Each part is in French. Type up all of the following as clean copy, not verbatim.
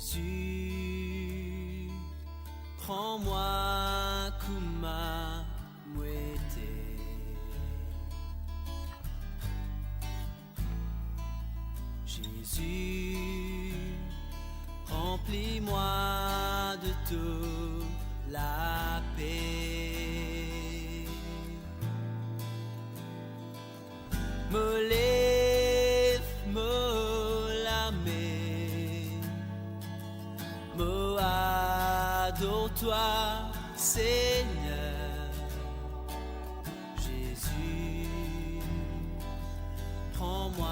Jésus, prends-moi kuma mwete. Jésus, remplis-moi de toute la paix. Me lève, me l'amène, me adore-toi, Seigneur. Jésus, prends-moi.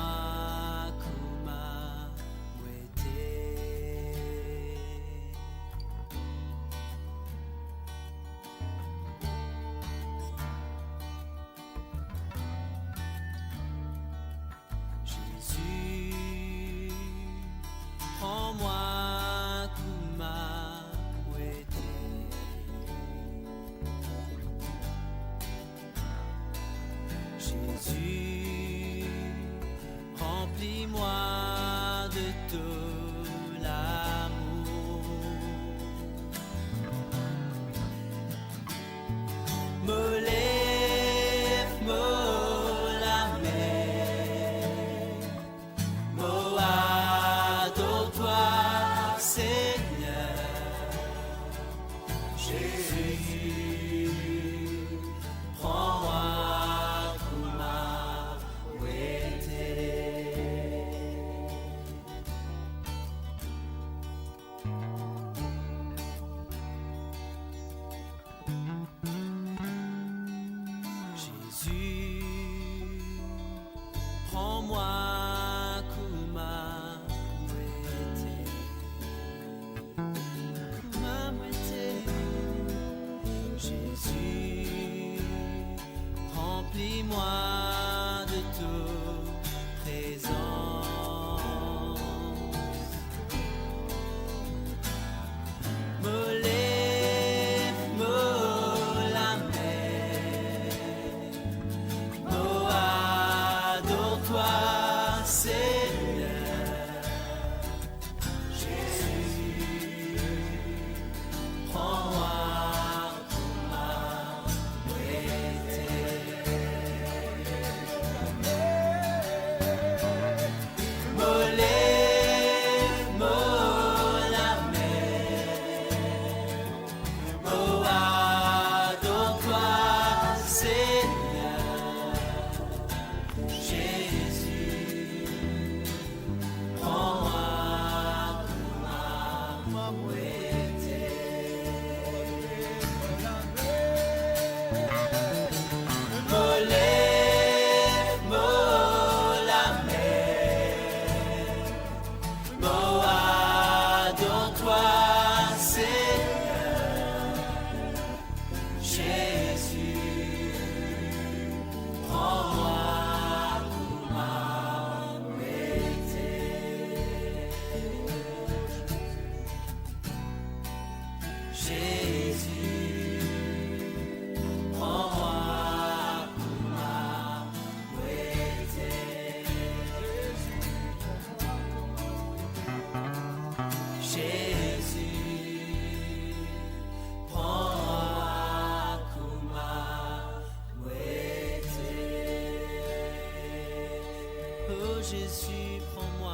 Prends-moi kuma mwete. Jésus, remplis-moi de tout l'amour. Me lève, me l'amène, me adore-toi, Seigneur. Jésus, prends-moi kuma mwete. Jésus, prends-moi kuma mwete. Kuma mwete. Jésus, remplis-moi de toute présence. Me lève, me l'amène, me adore-toi, Seigneur. Jésus, prends-moi kuma mwete. Me lève, me l'amène, me adore-toi, Seigneur. Jésus, prends-moi kuma mwete. Me lève, me l'amène, me adore-toi, Seigneur. Jésus, prends-moi kuma mwete. Jésus, prends-moi kuma mwete. Jésus, prends-moi kuma mwete. Oh Jésus, prends-moi